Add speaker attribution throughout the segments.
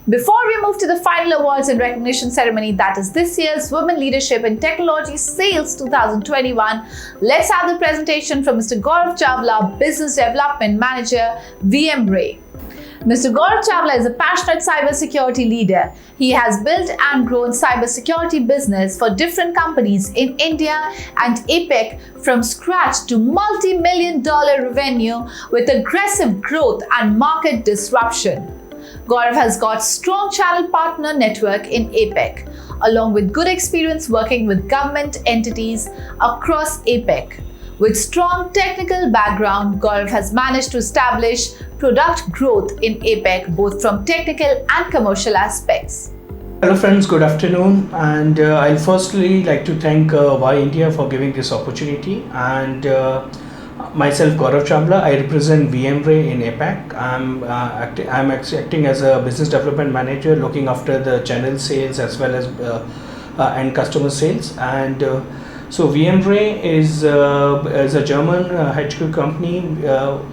Speaker 1: Before we move to the final awards and recognition ceremony, that is this year's Women Leadership in Technology Sales 2021, let's have the presentation from Mr. Gaurav Chawla, Business Development Manager, VMRay. Mr. Gaurav Chawla is a passionate cybersecurity leader. He has built and grown cybersecurity business for different companies in India and APEC from scratch to multi-million-dollar revenue with aggressive growth and market disruption. Gaurav has got strong channel partner network in APEC, along with good experience working with government entities across APEC. With strong technical background, Gaurav has managed to establish product growth in APEC both from technical and commercial aspects.
Speaker 2: Hello friends, good afternoon, and I'll firstly like to thank Why India for giving this opportunity, and myself Gaurav Chawla. I represent VMRay in APAC. I'm acting as a business development manager, looking after the channel sales as well as end customer sales. And so VMRay is a German HQ company,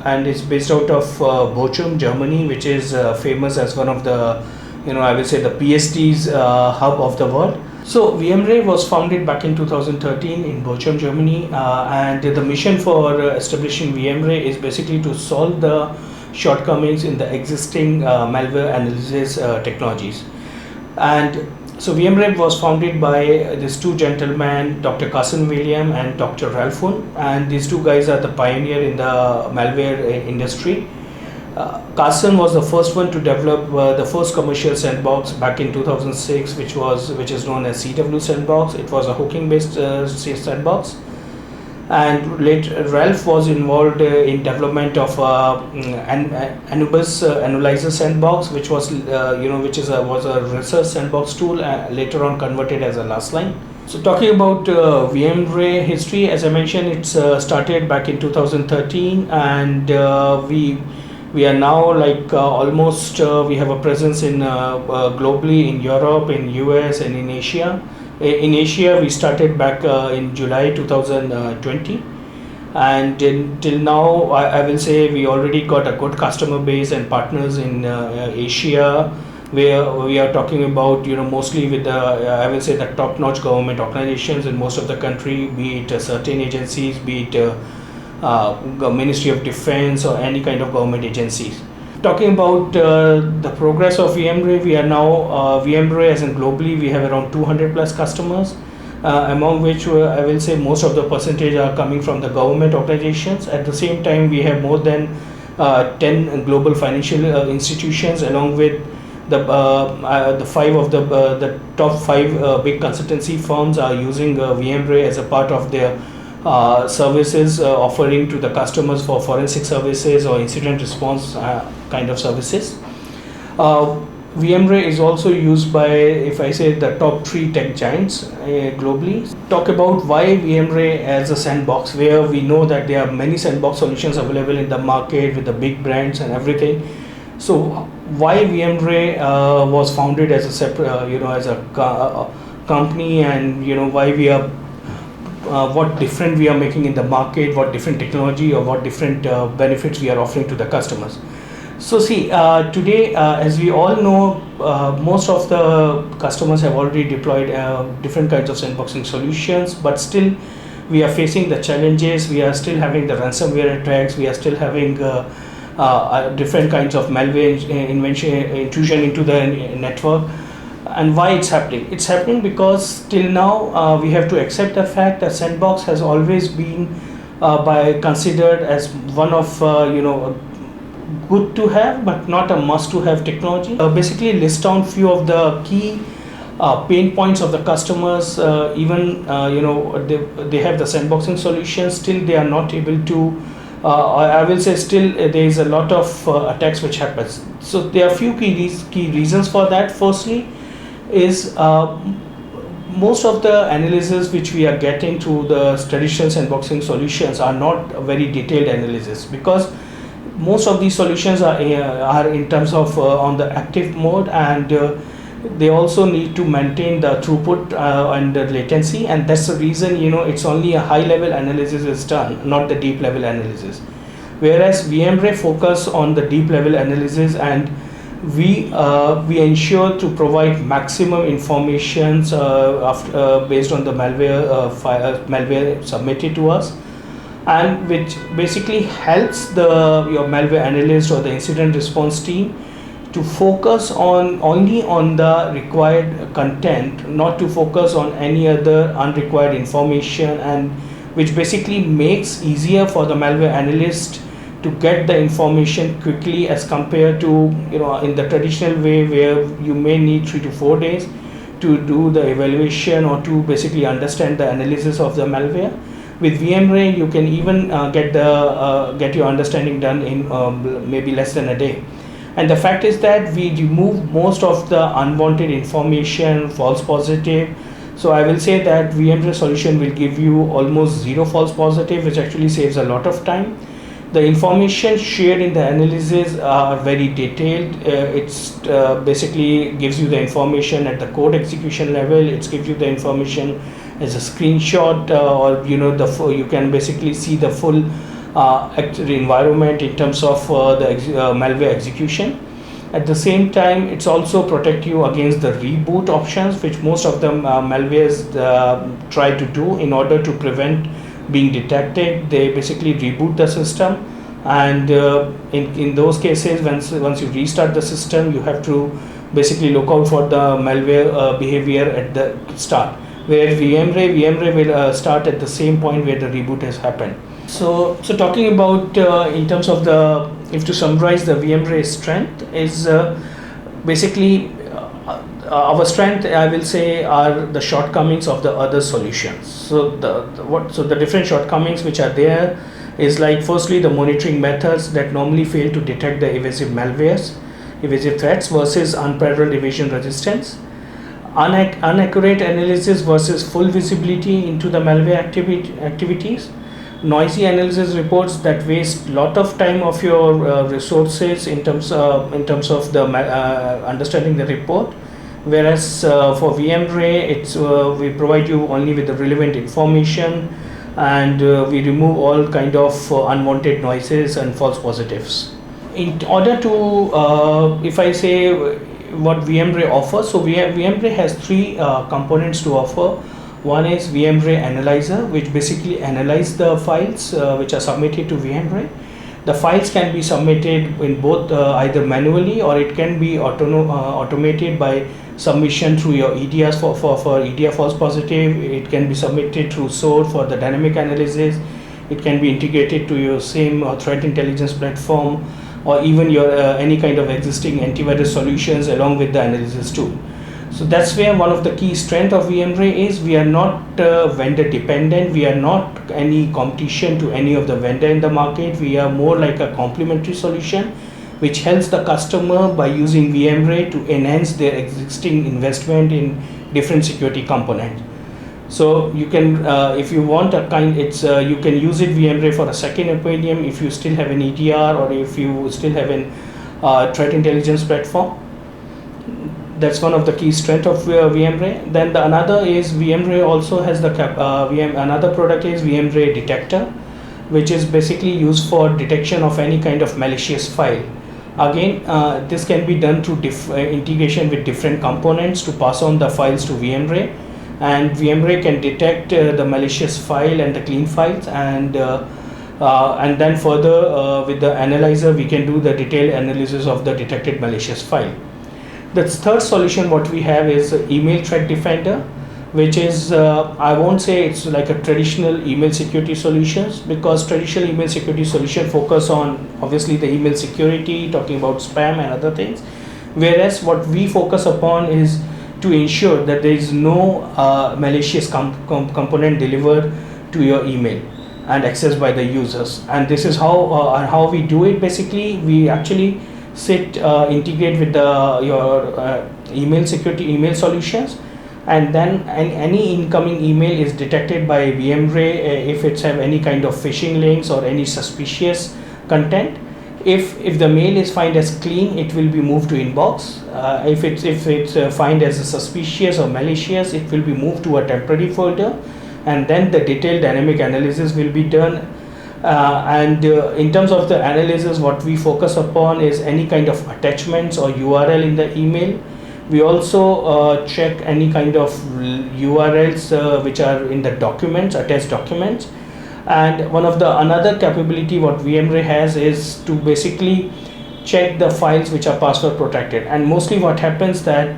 Speaker 2: and it's based out of Bochum, Germany, which is famous as one of the, I will say, the PST's hub of the world. So VMRay was founded back in 2013 in Bochum, Germany, and the mission for establishing VMRay is basically to solve the shortcomings in the existing malware analysis technologies. And so VMRay was founded by these two gentlemen, Dr. Carson William and Dr. Ralph Hun, and these two guys are the pioneer in the malware industry. Carson was the first one to develop the first commercial sandbox back in 2006, which is known as CW Sandbox. It was a hooking-based sandbox, and later Ralph was involved in development of Anubis Analyzer Sandbox, which was was a research sandbox tool, later on converted as a last line. So talking about VMRay history, as I mentioned, it's started back in 2013, and we are now like almost we have a presence in globally in Europe, in US, and in Asia. In Asia, we started back in July 2020, and till now, I will say we already got a good customer base and partners in Asia, where we are talking about mostly with the I will say the top-notch government organizations in most of the country, be it certain agencies, be it Ministry of Defense or any kind of government agencies. Talking about the progress of VMRay, we are now VMRay as in globally we have around 200 plus customers, among which I will say most of the percentage are coming from the government organizations. At the same time, we have more than 10 global financial institutions, along with the five of the top five big consultancy firms are using VMRay as a part of their services offering to the customers for forensic services or incident response kind of services. VMRay is also used by, if I say, the top 3 tech giants globally. Talk about why VMRay as a sandbox, where we know that there are many sandbox solutions available in the market with the big brands and everything. So why VMRay was founded as a separate, as a company, and why we are what different we are making in the market, what different technology or what different benefits we are offering to the customers. So see, today, as we all know, most of the customers have already deployed different kinds of sandboxing solutions, but still we are facing the challenges. We are still having the ransomware attacks. We are still having different kinds of malware intrusion into the network. And why it's happening? It's happening because till now we have to accept the fact that Sandbox has always been considered as one of good to have but not a must to have technology. Basically list down few of the key pain points of the customers. Even they have the sandboxing solutions, still they are not able to I will say still there is a lot of attacks which happens. So there are few key reasons for that. Firstly is most of the analysis which we are getting through the traditional sandboxing solutions are not very detailed analysis, because most of these solutions are in terms of on the active mode, and they also need to maintain the throughput and the latency, and that's the reason it's only a high level analysis is done, not the deep level analysis. Whereas VMRay focus on the deep level analysis, and we ensure to provide maximum information based on the malware submitted to us, and which basically helps your malware analyst or the incident response team to focus only on the required content, not to focus on any other unrequired information, and which basically makes easier for the malware analyst to get the information quickly, as compared to in the traditional way where you may need 3 to 4 days to do the evaluation or to basically understand the analysis of the malware. With VMRay, you can even get your understanding done in maybe less than a day. And the fact is that we remove most of the unwanted information, false positive. So I will say that VMRay solution will give you almost zero false positive, which actually saves a lot of time. The information shared in the analysis are very detailed. It's basically gives you the information at the code execution level. It gives you the information as a screenshot, or you can basically see the full environment in terms of the malware execution. At the same time, it's also protect you against the reboot options, which most of the malwares try to do in order to prevent being detected. They basically reboot the system, and in those cases, once you restart the system, you have to basically look out for the malware behavior at the start, where VMRay will start at the same point where the reboot has happened. So talking about in terms of if to summarize, the VMRay strength is basically our strength, I will say, are the shortcomings of the other solutions. So the different shortcomings which are there is like, firstly, the monitoring methods that normally fail to detect the evasive threats versus unparalleled evasion resistance, inaccurate analysis versus full visibility into the malware activities, noisy analysis reports that waste lot of time of your resources in terms of the understanding the report. Whereas for VMRay, we provide you only with the relevant information, and we remove all kind of unwanted noises and false positives. In order to, if I say what VMRay offers, so VMRay has 3 components to offer. One is VMRay Analyzer, which basically analyzes the files which are submitted to VMRay. The files can be submitted in both either manually, or it can be automated by submission through your EDRs for EDR false positive. It can be submitted through SOAR for the dynamic analysis. It can be integrated to your same threat intelligence platform, or even your any kind of existing antivirus solutions along with the analysis tool. So that's where one of the key strength of VMRay is. We are not vendor dependent. We are not any competition to any of the vendor in the market. We are more like a complementary solution, which helps the customer by using VMRay to enhance their existing investment in different security components. So you can, if you want you can use it VMRay for a second opinion if you still have an EDR, or if you still have an threat intelligence platform. That's one of the key strength of VMRay. Then another is VMRay also has another product is VMRay Detector, which is basically used for detection of any kind of malicious file. Again, this can be done through integration with different components to pass on the files to VMRay, and VMRay can detect the malicious file and the clean files, and then further with the analyzer we can do the detailed analysis of the detected malicious file. The third solution what we have is Email Threat Defender, which is I won't say it's like a traditional email security solutions, because traditional email security solution focus on obviously the email security, talking about spam and other things, whereas what we focus upon is to ensure that there is no malicious component delivered to your email and accessed by the users. And this is how we do it. Basically, we actually integrate with your email security email solutions, and then any incoming email is detected by VMRay if it's have any kind of phishing links or any suspicious content. If the mail is found as clean, it will be moved to inbox. If it's found as a suspicious or malicious, it will be moved to a temporary folder, and then the detailed dynamic analysis will be done. In terms of the analysis, what we focus upon is any kind of attachments or URL in the email. We also check any kind of URLs which are in the documents, attached documents. And another capability what VMRay has is to basically check the files which are password protected. And mostly what happens that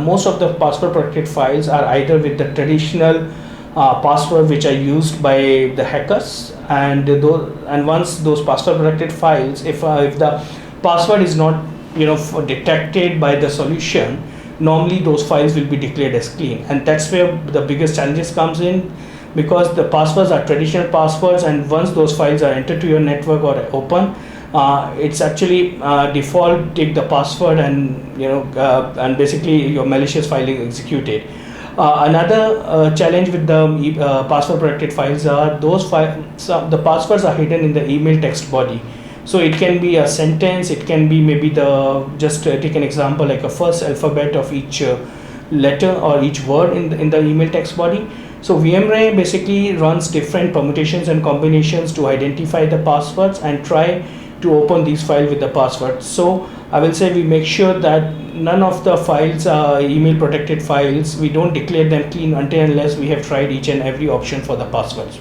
Speaker 2: most of the password protected files are either with the traditional password which are used by the hackers, and once those password protected files, if the password is not detected by the solution, normally those files will be declared as clean. And that's where the biggest challenges comes in, because the passwords are traditional passwords, and once those files are entered to your network or open, it's actually default take the password, and and basically your malicious file is executed. Another challenge with the password protected files are the passwords are hidden in the email text body. So it can be a sentence, it can be maybe just take an example like a first alphabet of each letter or each word in the email text body. So VMRay basically runs different permutations and combinations to identify the passwords and try to open these files with the password. So I will say we make sure that none of the files are email protected files. We don't declare them clean unless we have tried each and every option for the passwords.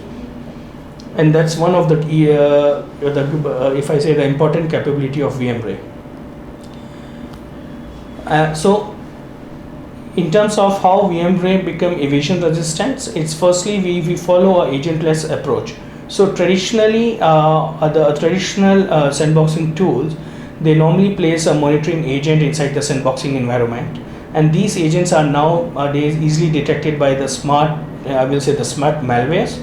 Speaker 2: And that's one of the if I say the important capability of VMRay. So in terms of how VMRay become evasion resistant, it's firstly we follow a agentless approach. So traditionally, the traditional sandboxing tools, they normally place a monitoring agent inside the sandboxing environment, and these agents are nowadays easily detected by the smart malwares.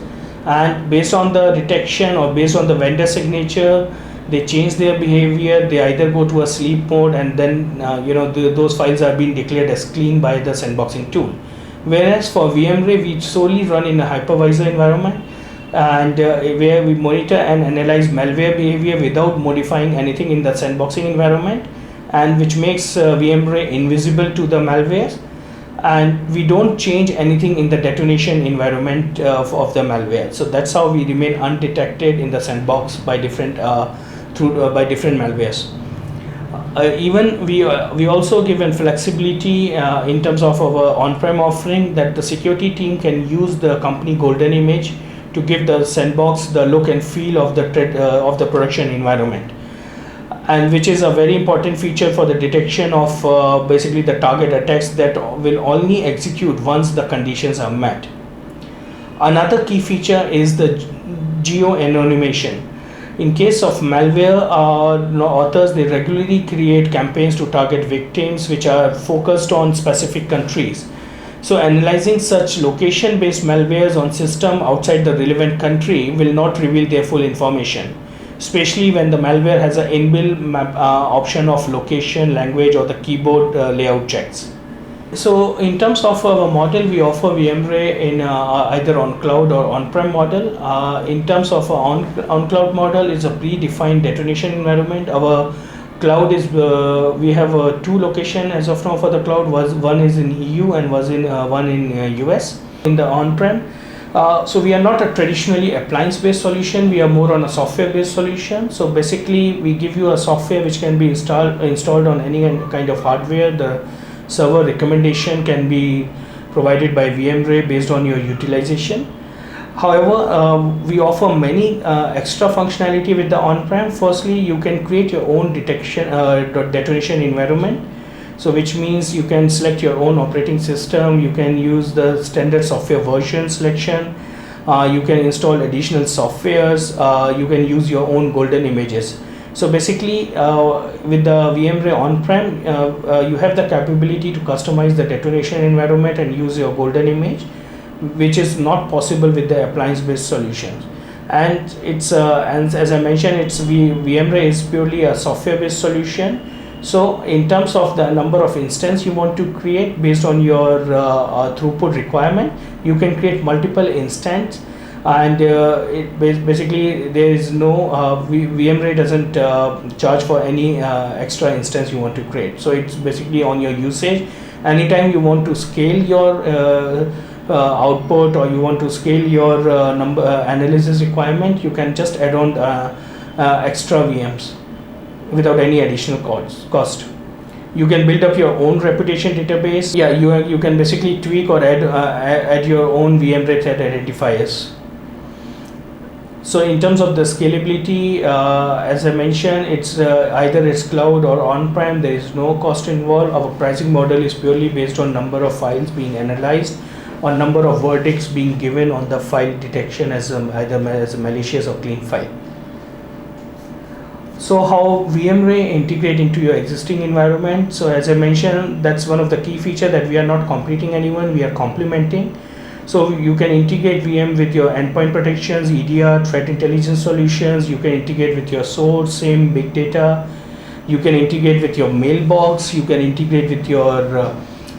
Speaker 2: And based on the detection or based on the vendor signature, they change their behavior. They either go to a sleep mode, and then those files are being declared as clean by the sandboxing tool. Whereas for VMRay, we solely run in a hypervisor environment, and where we monitor and analyze malware behavior without modifying anything in the sandboxing environment, and which makes VMRay invisible to the malwares. And we don't change anything in the detonation environment of the malware. So that's how we remain undetected in the sandbox by different malwares. Even we also give flexibility in terms of our on-prem offering, that the security team can use the company golden image to give the sandbox the look and feel of the production environment, and which is a very important feature for the detection of basically the target attacks that will only execute once the conditions are met. Another key feature is the geo-anonymation. In case of malware, authors, they regularly create campaigns to target victims which are focused on specific countries. So analyzing such location-based malwares on system outside the relevant country will not reveal their full information, especially when the malware has an inbuilt option of location, language, or the keyboard layout checks. So in terms of our model, we offer VMRay in either on cloud or on-prem model. In terms of on-cloud model, is a predefined detonation environment. Our cloud is we have two locations as of now for the cloud. One is in EU and one in US. In the on-prem, so we are not a traditionally appliance-based solution. We are more on a software-based solution. So basically, we give you a software which can be installed on any kind of hardware. The server recommendation can be provided by VMRay based on your utilization. However, we offer many extra functionality with the on-prem. Firstly, you can create your own detonation environment. So which means you can select your own operating system, you can use the standard software version selection, you can install additional softwares, you can use your own golden images. So basically with the VMRay on-prem, you have the capability to customize the detonation environment and use your golden image, which is not possible with the appliance-based solutions. And it's and as I mentioned, VMRay is purely a software-based solution. So in terms of the number of instances you want to create based on your throughput requirement, you can create multiple instances, and basically there is no VMRay doesn't charge for any extra instance you want to create. So it's basically on your usage. Anytime you want to scale your output, or you want to scale your analysis requirement, you can just add on extra VMs without any additional cost. You can build up your own reputation database. Yeah, you can basically tweak or add your own VMRay threat identifiers. So in terms of the scalability, as I mentioned, it's either it's cloud or on-prem. There is no cost involved. Our pricing model is purely based on number of files being analyzed, or number of verdicts being given on the file detection as either as a malicious or clean file. So how VMRay integrate into your existing environment? So as I mentioned, that's one of the key feature, that we are not competing anyone, we are complementing. So you can integrate VM with your endpoint protections, EDR, threat intelligence solutions. You can integrate with your source, SIEM, big data. You can integrate with your mailbox. You can integrate with your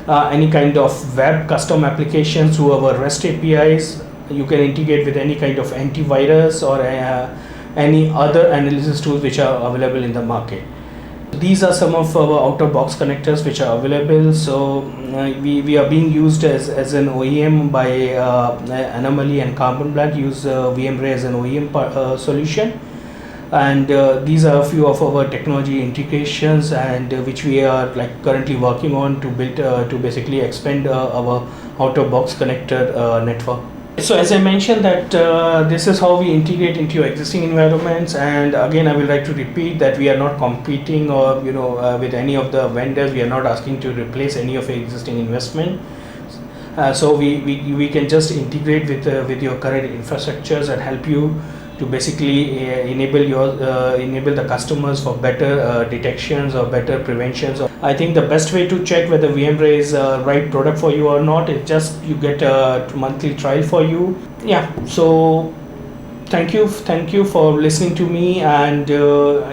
Speaker 2: any kind of web custom applications through our REST APIs. You can integrate with any kind of antivirus or any other analysis tools which are available in the market. These are some of our out-of-box connectors which are available. So we are being used as an OEM by Anomaly and Carbon Black. Use VMRay as an OEM solution, and these are a few of our technology integrations, and which we are currently working on to build to basically expand our out-of-box connector network. So as I mentioned that this is how we integrate into your existing environments, and again I will like to repeat that we are not competing or with any of the vendors. We are not asking to replace any of your existing investment. So we can just integrate with your current infrastructures and help you to basically enable the customers for better detections or better preventions. I think the best way to check whether VMRay is a right product for you or not is just you get a monthly trial for you. Yeah, so thank you for listening to me, and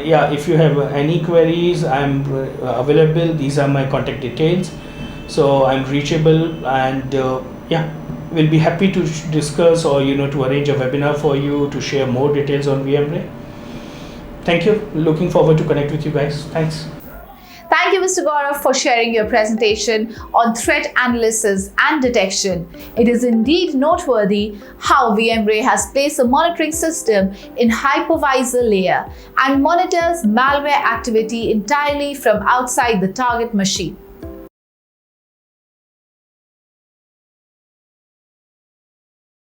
Speaker 2: yeah, if you have any queries, I'm available. These are my contact details, so I'm reachable, and yeah, we'll be happy to discuss or to arrange a webinar for you to share more details on VMRay. Thank you. Looking forward to connect with you guys. Thanks.
Speaker 1: Thank you, Mr. Gaurav, for sharing your presentation on threat analysis and detection. It is indeed noteworthy how VMRay has placed a monitoring system in hypervisor layer and monitors malware activity entirely from outside the target machine.